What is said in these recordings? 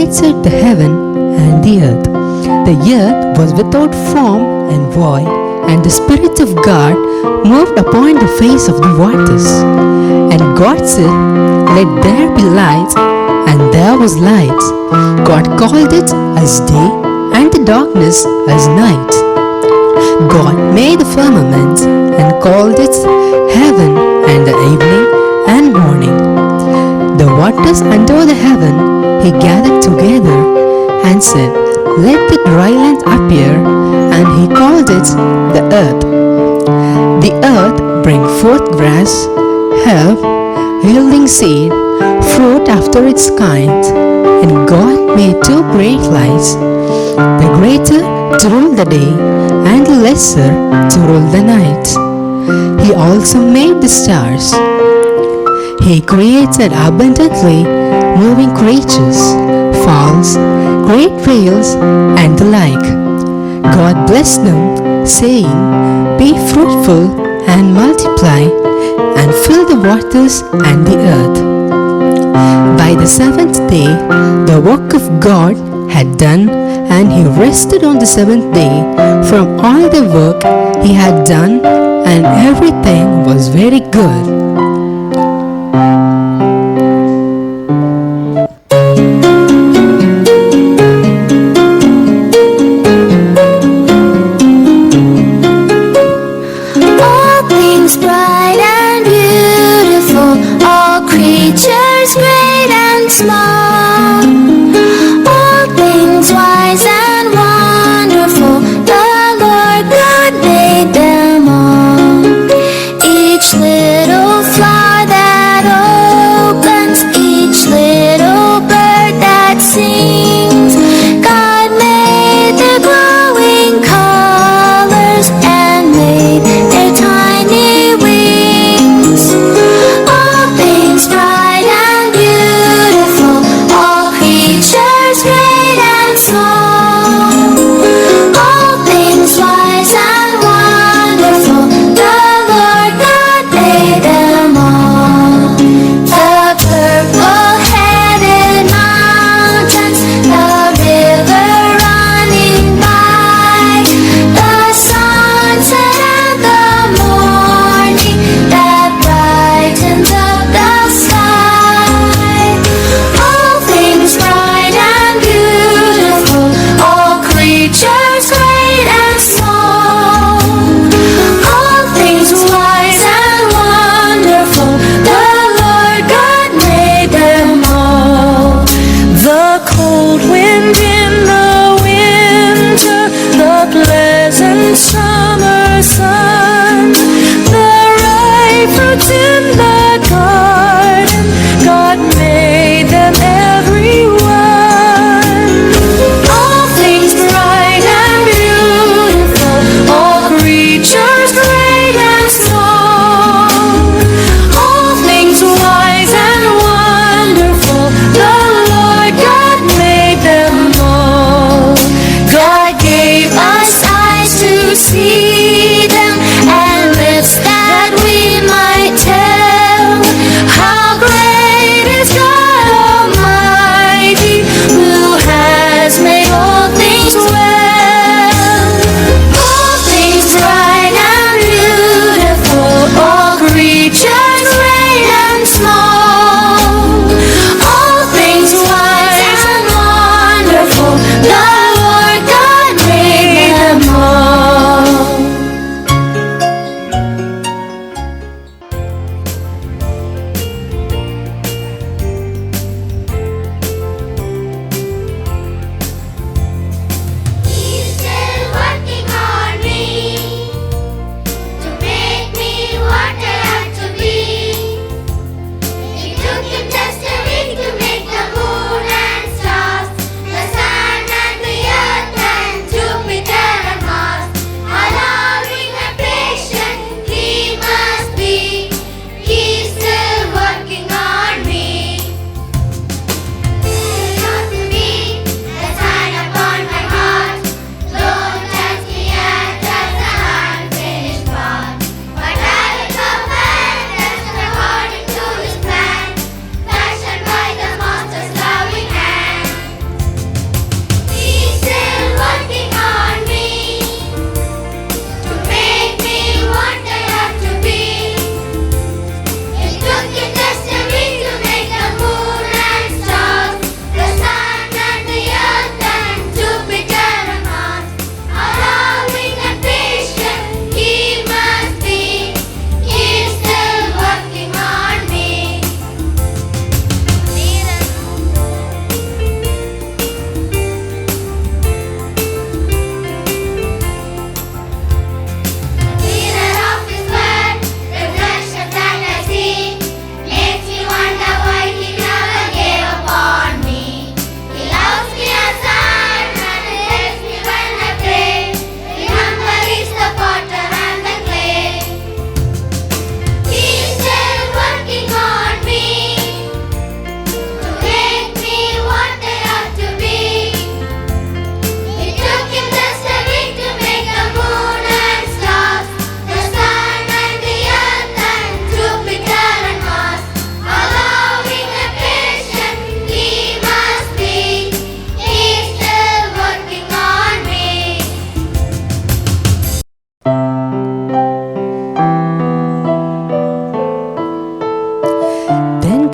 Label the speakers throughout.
Speaker 1: created the heaven and the earth. The earth was without form and void, and the Spirit of God moved upon the face of the waters. And God said, "Let there be light," and there was light. God called it as day, and the darkness as night. God made the firmament and called it heaven, and the evening and morning. The waters under the heaven He gathered together and said, "Let the dry land appear," and He called it the earth. The earth bring forth grass, herb, yielding seed, fruit after its kind. And God made two great lights, the greater to rule the day, and the lesser to rule the night. He also made the stars. He created abundantly moving creatures, fowls, great whales, and the like. God blessed them, saying, "Be fruitful and multiply, and fill the waters and the earth." By the seventh day, the work of God had done, and He rested on the seventh day from all the work He had done, and everything was very good.
Speaker 2: Bright and beautiful, all creatures great and small, all things wise and wonderful, the Lord God made them all. Each little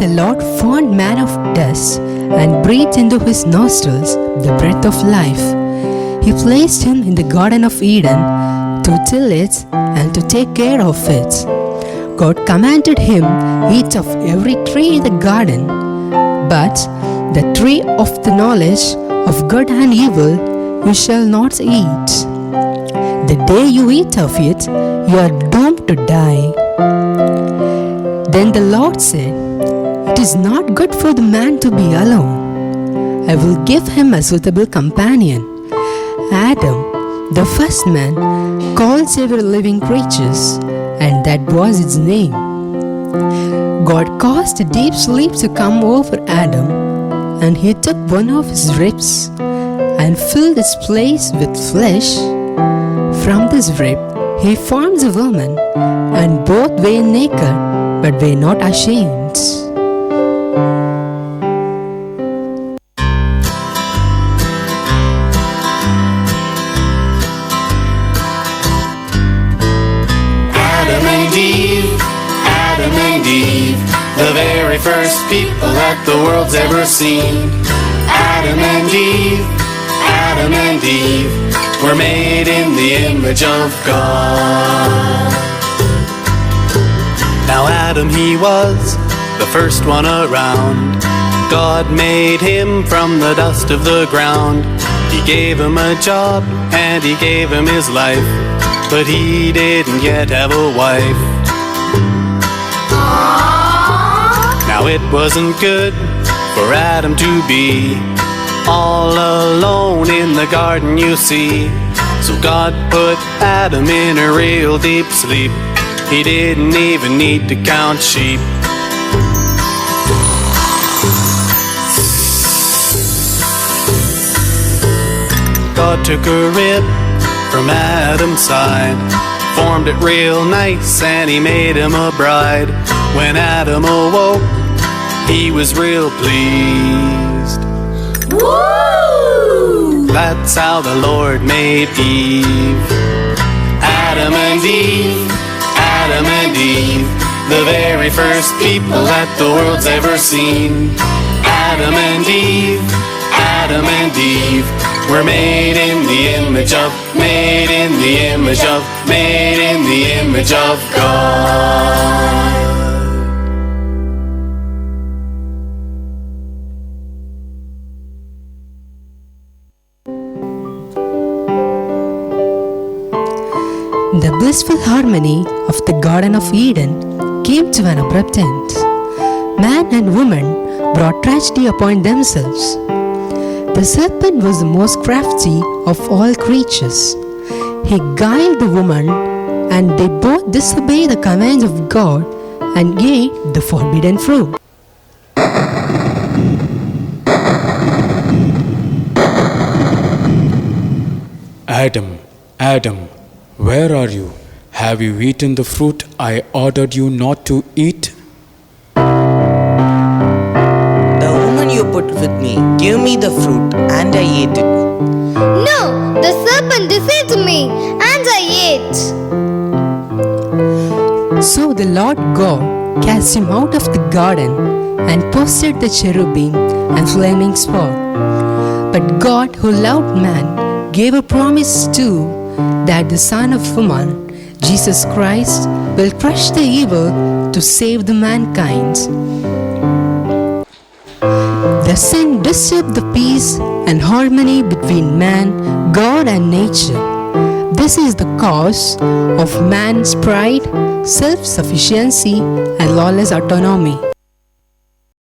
Speaker 1: the Lord formed man of dust and breathed into his nostrils the breath of life. He placed him in the Garden of Eden to till it and to take care of it. God commanded him, "Eat of every tree in the garden, but the tree of the knowledge of good and evil you shall not eat. The day you eat of it, you are doomed to die." Then the Lord said, "It is not good for the man to be alone. I will give him a suitable companion." Adam, the first man, calls every living creature, and that was its name. God caused a deep sleep to come over Adam, and he took one of his ribs and filled its place with flesh. From this rib he formed a woman, and both were naked, but were not ashamed.
Speaker 3: Adam and Eve, the very first people that the world's ever seen. Adam and Eve were made in the image of God. Now Adam, he was the first one around. God made him from the dust of the ground. He gave him a job and he gave him his life, but he didn't yet have a wife. Now it wasn't good for Adam to be all alone in the garden, you see. So God put Adam in a real deep sleep. He didn't even need to count sheep. God took a rib from Adam's side, formed it real nice, and he made him a bride. When Adam awoke, he was real pleased. Woo! That's how the Lord made Eve. Adam and Eve, the very first people that the world's ever seen. Adam and Eve, were made in the image of, made in the image of, made in the image of God.
Speaker 1: The blissful harmony of the Garden of Eden came to an abrupt end. Man and woman brought tragedy upon themselves. The serpent was the most crafty of all creatures. He guiled the woman, and they both disobeyed the commands of God and ate the forbidden fruit.
Speaker 4: Adam, where are you? Have you eaten the fruit I ordered you not to eat?
Speaker 5: The woman you put with me gave me the fruit and I ate it.
Speaker 6: No, the serpent deceived me and I ate.
Speaker 1: So the Lord God cast him out of the garden and posted the cherubim and flaming sword. But God, who loved man, gave a promise too, that the Son of Woman, Jesus Christ, will crush the evil to save the mankind. The sin disturbed the peace and harmony between man, God and nature. This is the cause of man's pride, self-sufficiency and lawless autonomy.